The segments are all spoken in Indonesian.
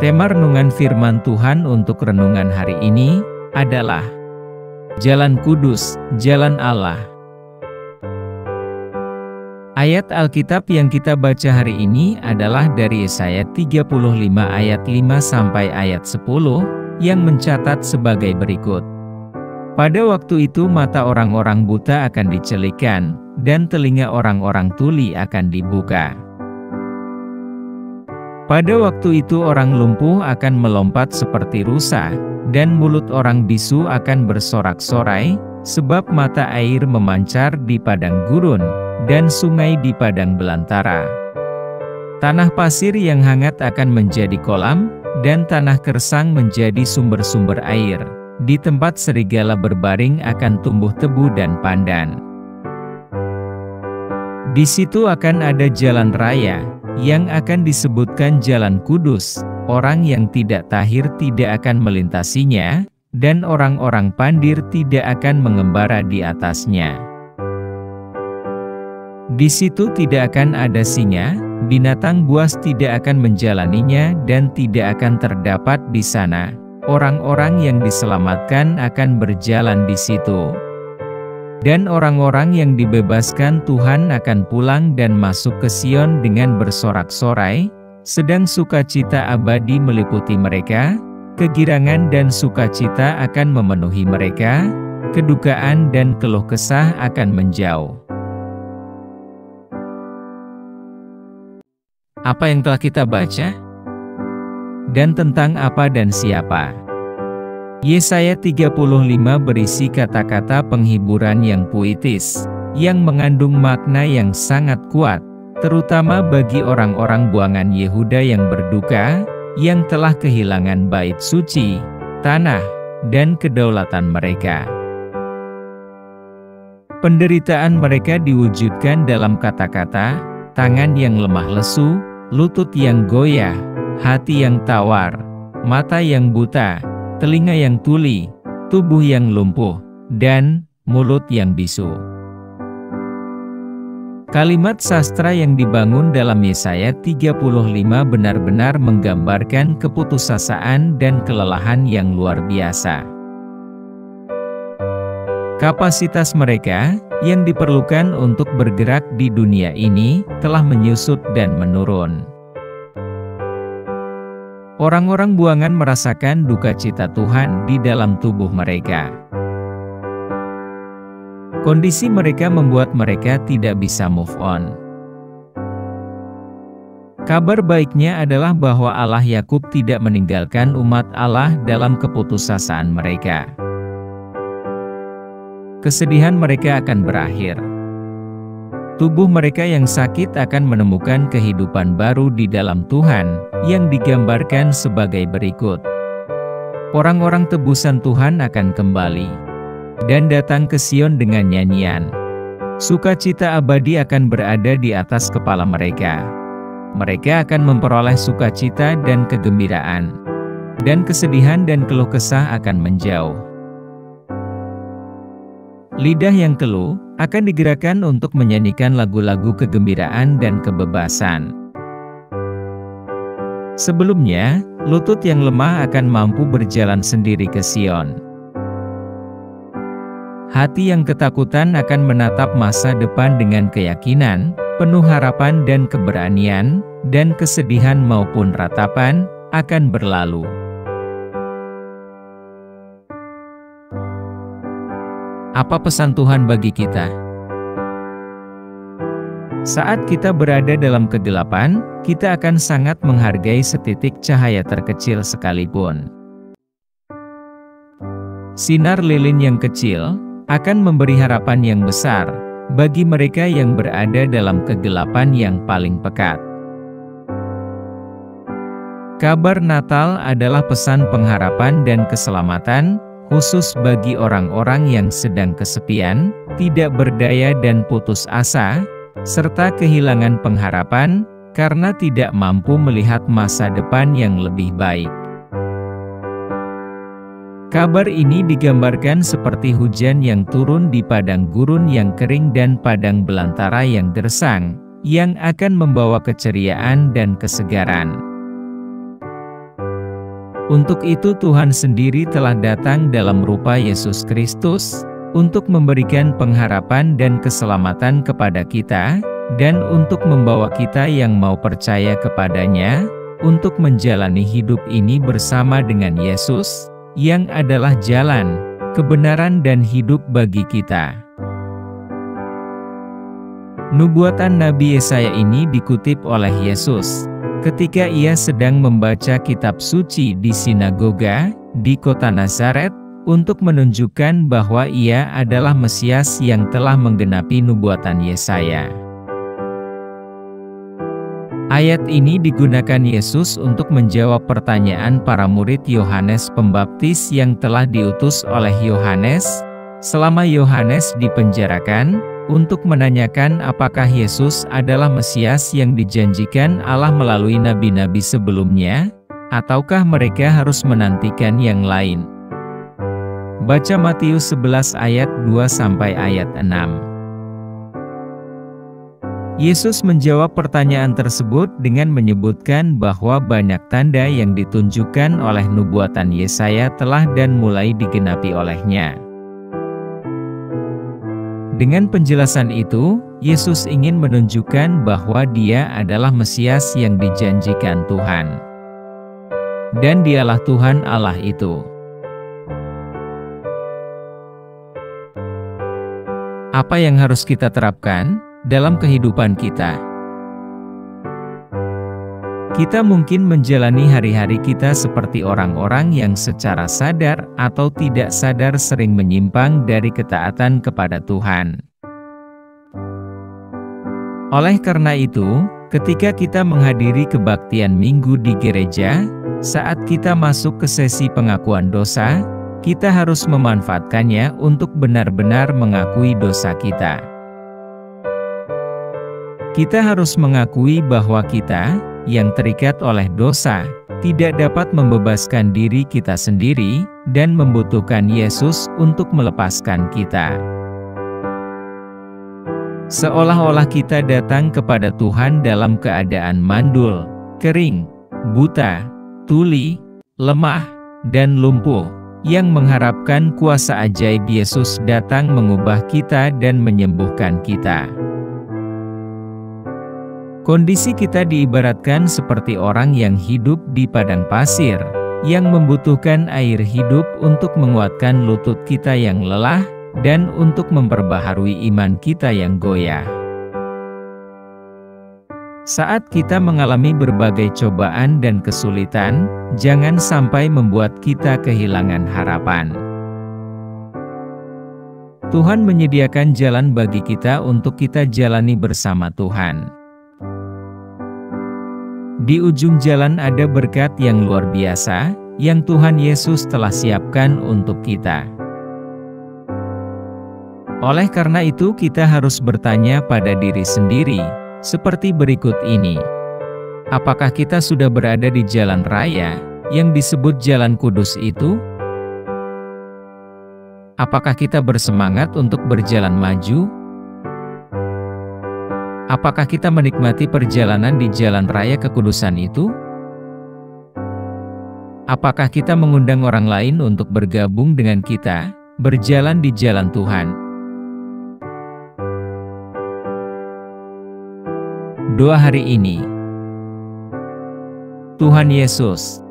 Tema renungan firman Tuhan untuk renungan hari ini adalah Jalan Kudus, Jalan Allah. Ayat Alkitab yang kita baca hari ini adalah dari Yesaya 35 ayat 5 sampai ayat 10 yang mencatat sebagai berikut. Pada waktu itu mata orang-orang buta akan dicelikan, dan telinga orang-orang tuli akan dibuka. Pada waktu itu orang lumpuh akan melompat seperti rusa, dan mulut orang bisu akan bersorak-sorai, sebab mata air memancar di padang gurun, dan sungai di padang belantara. Tanah pasir yang hangat akan menjadi kolam, dan tanah kersang menjadi sumber-sumber air. Di tempat serigala berbaring akan tumbuh tebu dan pandan. Di situ akan ada jalan raya, yang akan disebutkan Jalan Kudus. Orang yang tidak tahir tidak akan melintasinya, dan orang-orang pandir tidak akan mengembara di atasnya. Di situ tidak akan ada singa, binatang buas tidak akan menjalaninya, dan tidak akan terdapat di sana. Orang-orang yang diselamatkan akan berjalan di situ. Dan orang-orang yang dibebaskan Tuhan akan pulang dan masuk ke Sion dengan bersorak-sorai, sedang sukacita abadi meliputi mereka, kegirangan dan sukacita akan memenuhi mereka, kedukaan dan keluh kesah akan menjauh. Apa yang telah kita baca? Dan tentang apa dan siapa? Yesaya 35 berisi kata-kata penghiburan yang puitis, yang mengandung makna yang sangat kuat, terutama bagi orang-orang buangan Yehuda yang berduka, yang telah kehilangan bait suci, tanah, dan kedaulatan mereka. Penderitaan mereka diwujudkan dalam kata-kata, tangan yang lemah lesu, lutut yang goyah, hati yang tawar, mata yang buta, telinga yang tuli, tubuh yang lumpuh, dan mulut yang bisu. Kalimat sastra yang dibangun dalam Yesaya 35 benar-benar menggambarkan keputusasaan dan kelelahan yang luar biasa. Kapasitas mereka, yang diperlukan untuk bergerak di dunia ini, telah menyusut dan menurun. Orang-orang buangan merasakan duka cita Tuhan di dalam tubuh mereka. Kondisi mereka membuat mereka tidak bisa move on. Kabar baiknya adalah bahwa Allah Yakub tidak meninggalkan umat Allah dalam keputusasaan mereka. Kesedihan mereka akan berakhir. Tubuh mereka yang sakit akan menemukan kehidupan baru di dalam Tuhan, yang digambarkan sebagai berikut. Orang-orang tebusan Tuhan akan kembali, dan datang ke Sion dengan nyanyian. Sukacita abadi akan berada di atas kepala mereka. Mereka akan memperoleh sukacita dan kegembiraan, dan kesedihan dan keluh kesah akan menjauh. Lidah yang keluh akan digerakkan untuk menyanyikan lagu-lagu kegembiraan dan kebebasan. Sebelumnya, lutut yang lemah akan mampu berjalan sendiri ke Sion. Hati yang ketakutan akan menatap masa depan dengan keyakinan, penuh harapan dan keberanian, dan kesedihan maupun ratapan akan berlalu. Apa pesan Tuhan bagi kita? Saat kita berada dalam kegelapan, kita akan sangat menghargai setitik cahaya terkecil sekalipun. Sinar lilin yang kecil akan memberi harapan yang besar bagi mereka yang berada dalam kegelapan yang paling pekat. Kabar Natal adalah pesan pengharapan dan keselamatan, khusus bagi orang-orang yang sedang kesepian, tidak berdaya dan putus asa, serta kehilangan pengharapan, karena tidak mampu melihat masa depan yang lebih baik. Kabar ini digambarkan seperti hujan yang turun di padang gurun yang kering dan padang belantara yang gersang, yang akan membawa keceriaan dan kesegaran. Untuk itu Tuhan sendiri telah datang dalam rupa Yesus Kristus, untuk memberikan pengharapan dan keselamatan kepada kita, dan untuk membawa kita yang mau percaya kepadanya, untuk menjalani hidup ini bersama dengan Yesus, yang adalah jalan, kebenaran dan hidup bagi kita. Nubuatan Nabi Yesaya ini dikutip oleh Yesus ketika ia sedang membaca kitab suci di sinagoga di kota Nazaret, untuk menunjukkan bahwa ia adalah Mesias yang telah menggenapi nubuatan Yesaya. Ayat ini digunakan Yesus untuk menjawab pertanyaan para murid Yohanes Pembaptis yang telah diutus oleh Yohanes selama Yohanes dipenjarakan, untuk menanyakan apakah Yesus adalah Mesias yang dijanjikan Allah melalui nabi-nabi sebelumnya, ataukah mereka harus menantikan yang lain. Baca Matius 11 ayat 2 sampai ayat 6. Yesus menjawab pertanyaan tersebut dengan menyebutkan bahwa banyak tanda yang ditunjukkan oleh nubuatan Yesaya telah dan mulai digenapi olehnya. Dengan penjelasan itu, Yesus ingin menunjukkan bahwa Dia adalah Mesias yang dijanjikan Tuhan. Dan Dialah Tuhan Allah itu. Apa yang harus kita terapkan dalam kehidupan kita? Kita mungkin menjalani hari-hari kita seperti orang-orang yang secara sadar atau tidak sadar sering menyimpang dari ketaatan kepada Tuhan. Oleh karena itu, ketika kita menghadiri kebaktian minggu di gereja, saat kita masuk ke sesi pengakuan dosa, kita harus memanfaatkannya untuk benar-benar mengakui dosa kita. Kita harus mengakui bahwa kita yang terikat oleh dosa, tidak dapat membebaskan diri kita sendiri, dan membutuhkan Yesus untuk melepaskan kita. Seolah-olah kita datang kepada Tuhan dalam keadaan mandul, kering, buta, tuli, lemah, dan lumpuh, yang mengharapkan kuasa ajaib Yesus datang mengubah kita dan menyembuhkan kita. Kondisi kita diibaratkan seperti orang yang hidup di padang pasir, yang membutuhkan air hidup untuk menguatkan lutut kita yang lelah, dan untuk memperbaharui iman kita yang goyah. Saat kita mengalami berbagai cobaan dan kesulitan, jangan sampai membuat kita kehilangan harapan. Tuhan menyediakan jalan bagi kita untuk kita jalani bersama Tuhan. Di ujung jalan ada berkat yang luar biasa, yang Tuhan Yesus telah siapkan untuk kita. Oleh karena itu kita harus bertanya pada diri sendiri, seperti berikut ini. Apakah kita sudah berada di jalan raya, yang disebut jalan kudus itu? Apakah kita bersemangat untuk berjalan maju? Apakah kita menikmati perjalanan di jalan raya kekudusan itu? Apakah kita mengundang orang lain untuk bergabung dengan kita, berjalan di jalan Tuhan? Doa hari ini. Tuhan Yesus,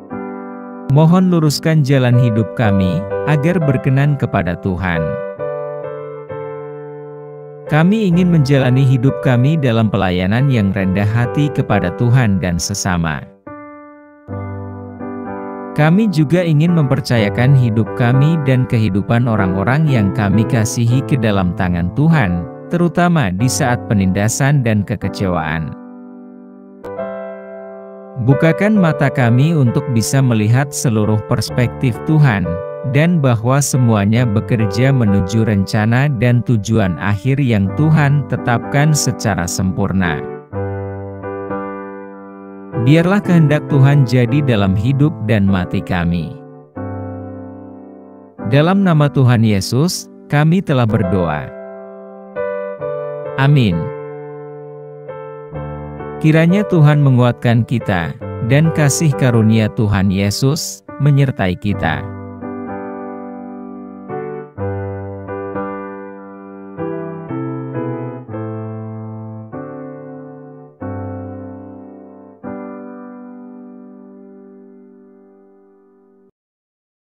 mohon luruskan jalan hidup kami, agar berkenan kepada Tuhan. Kami ingin menjalani hidup kami dalam pelayanan yang rendah hati kepada Tuhan dan sesama. Kami juga ingin mempercayakan hidup kami dan kehidupan orang-orang yang kami kasihi ke dalam tangan Tuhan, terutama di saat penindasan dan kekecewaan. Bukakan mata kami untuk bisa melihat seluruh perspektif Tuhan, dan bahwa semuanya bekerja menuju rencana dan tujuan akhir yang Tuhan tetapkan secara sempurna. Biarlah kehendak Tuhan jadi dalam hidup dan mati kami. Dalam nama Tuhan Yesus, kami telah berdoa. Amin. Kiranya Tuhan menguatkan kita, dan kasih karunia Tuhan Yesus, menyertai kita.